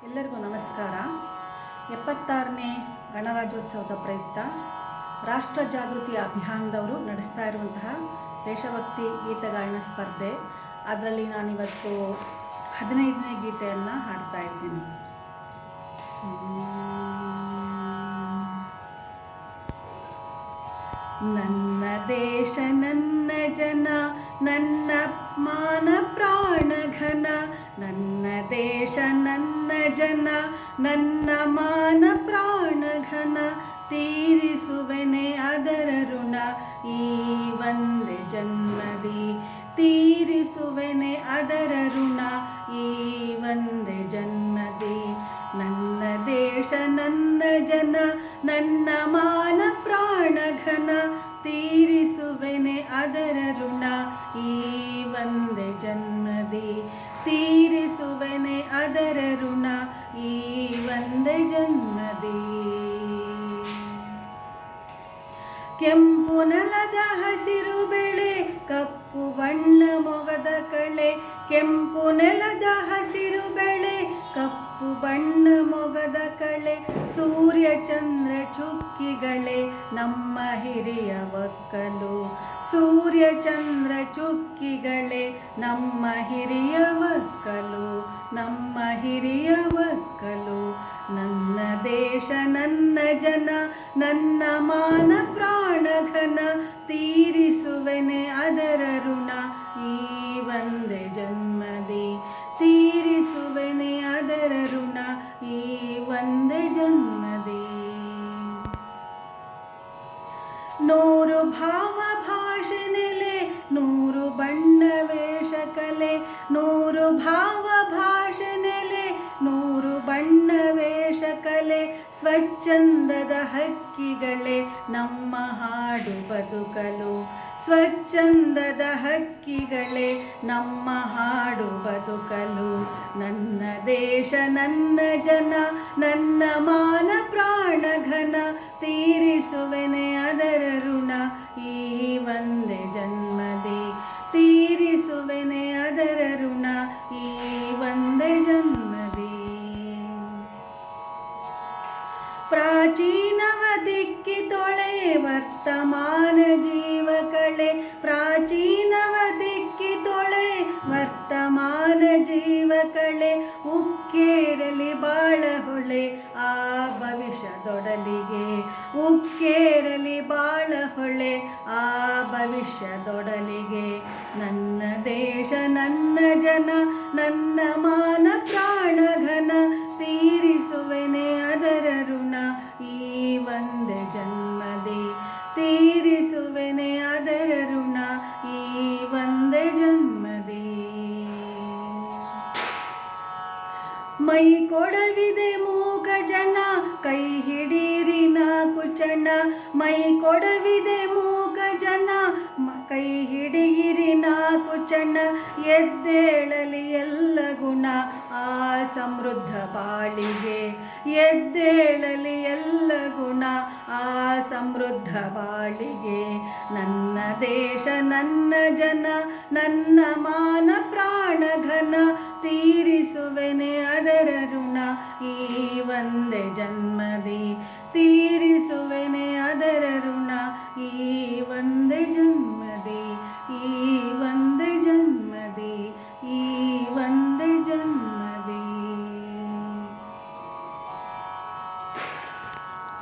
ಎಲ್ಲರಿಗೂ ನಮಸ್ಕಾರ. 76ನೇ ಗಣರಾಜ್ಯೋತ್ಸವದ ಪ್ರಯುಕ್ತ ರಾಷ್ಟ್ರ ಜಾಗೃತಿ ಅಭಿಯಾನದವರು ನಡೆಸ್ತಾ ಇರುವಂತಹ ದೇಶಭಕ್ತಿ ಗೀತಗಾಯನ ಸ್ಪರ್ಧೆ, ಅದರಲ್ಲಿ ನಾನಿವತ್ತು 15ನೇ ಗೀತೆಯನ್ನು ಹಾಡ್ತಾ ಇದ್ದೀನಿ. ನನ್ನ ದೇಶ ನನ್ನ ಜನ ನನ್ನ ಮಾನ ಪ್ರಾಣ ಘನ, ನನ್ನ ದೇಶ ನನ್ನ ಜನ ನನ್ನ ಮಾನ ಪ್ರಾಣ ಘನ, ತೀರಿಸುವೆನೆ ಅದರ ಋಣ ಈ ಒಂದೇ ಜನ್ಮದಿ, ತೀರಿಸುವೆನೆ ಅದರ ಋಣ ಈ ಒಂದೇ ಜನ್ಮದಿ. ನನ್ನ ದೇಶ ನನ್ನ ಜನ ನನ್ನ ಮಾನ ಪ್ರಾಣ ಘನ, ತೀರಿಸುವೆನೆ ಅದರ ಋಣ ಈ ಒಂದೇ ಜನ್ಮದಿ, ತೀರಿಸುವೆನೆ ಅದರ ಋಣ ಈ ಒಂದೇ ಜನ್ಮದಿ. ಕೆಂಪು ನೆಲದ ಹಸಿರು ಬೆಳೆ ಕಪ್ಪು ಬಣ್ಣ ಮೊಗದ ಕಳೆ, ಕೆಂಪು ನೆಲದ ಹಸಿರು ಬೆಳೆ ಕಪ್ಪು ಬಣ್ಣ ಮೊಗದ ಕಳೆ, ಸೂರ್ಯ ಚಂದ್ರ ಚುಕ್ಕಿಗಳೇ ನಮ್ಮ ಹಿರಿಯ ಒಕ್ಕಲು, ಸೂರ್ಯ ಚಂದ್ರ ಚುಕ್ಕಿಗಳೇ ನಮ್ಮ ಹಿರಿಯ ಒಕ್ಕಲು, ನಮ್ಮ ಹಿರಿಯ ಒಕ್ಕಲು. ನನ್ನ ದೇಶ ನನ್ನ ಜನ ನನ್ನ ಮಾನ ಪ್ರಾಣ ಘನ, ತೀರಿಸುವೆನೆ ಅದರ ಋಣ ಈ ಒಂದೇ ಜನ್ಮದಿ, ತೀರಿಸುವೆನೆ ಅದರ ಋಣ ಈ ಒಂದೇ ಜನ್ಮದಿ. ನೂರು ಭಾವ ಭಾಷೆ ನೆಲೆ ನೂರು ಬಣ್ಣ ವೇಷ ಕಲೆ, ನೂರು ಭಾವ ಭಾಷೆ ನೆಲೆ ನೂರು ಬಣ್ಣ ವೇಷ ಕಲೆ, ಸ್ವಚ್ಛಂದದ ಹಕ್ಕಿಗಳೇ ನಮ್ಮ ಹಾಡು ಬದುಕಲು, ಸ್ವಚ್ಛಂದದ ಹಕ್ಕಿಗಳೇ ನಮ್ಮ ಹಾಡು ಬದುಕಲು. ನನ್ನ ದೇಶ ನನ್ನ ಜನ ನನ್ನ ಮಾನ ಪ್ರಾಣ ಘನ, ತೀರಿಸುವೆನೆ ಅದರ ಋಣ ಈ ಒಂದೇ ಜನ್ಮದಿ, ತೀರಿಸುವೆನೆ ಅದರ ಋಣ ಈ ಒಂದೇ ಜನ್ಮದಿ. ಪ್ರಾಚೀನವ ದಿಕ್ಕಿ ತೊಳೆ ವರ್ತಮಾನ ಜೀವ ಕಳೆ, ಪ್ರಾಚೀನವ ದಿಕ್ಕಿ ತೊಳೆ ವರ್ತಮಾನ ಜೀವ ಕಳೆ, ಉಕ್ಕೇರಲಿ ಬಾಳ ಹೊಳೆ ಆ ಭವಿಷ್ಯದೊಡಲಿಗೆ, ಉಕ್ಕೇರಲಿ ಬಾಳ ಹೊಳೆ ಆ ಭವಿಷ್ಯದೊಡಲಿಗೆ. ನನ್ನ ದೇಶ ನನ್ನ ಜನ ನನ್ನ ಮಾನ ಪ್ರಾಣ ಘನ, ತೀರಿಸುವೆನೆ ಅದರ ಋಣ ಈ ಒಂದೇ ಜನ್ಮದಿ, ತೀರಿಸುವೆನೆ ಅದರ ಋಣ ಈ ಒಂದೇ ಜನ್ಮದಿ. ಮೈ ಕೊಡವಿದೆ ಮೂಕ ಜನ ಕೈ ಹಿಡೀರಿ ನಾಲ್ಕು ಚಣ, ಮೈ ಕೊಡವಿದೆ ಮೂಕ ಜನ ಕೈ ಹಿಡಿಯಿರಿ ನಾಲ್ಕು ಚಣ, ಎದ್ದೇಳಲಿ ಎಲ್ಲ ಗುಣ ಆ ಸಮೃದ್ಧ ಬಾಳಿಗೆ, ಎದ್ದೇಳಲಿ ಎಲ್ಲ ಗುಣ ಆ ಸಮೃದ್ಧ ಬಾಳಿಗೆ. ನನ್ನ ದೇಶ ನನ್ನ ಜನ ನನ್ನ ಮಾನ ಪ್ರಾಣ ಘನ, ತೀರಿಸುವೆನೆ ಅದರ ಋಣ ಈ ಒಂದೇ ಜನ್ಮದಿ, ತೀರಿಸುವೆನೆ ಅದರ ಋಣ ಈ ಒಂದೇ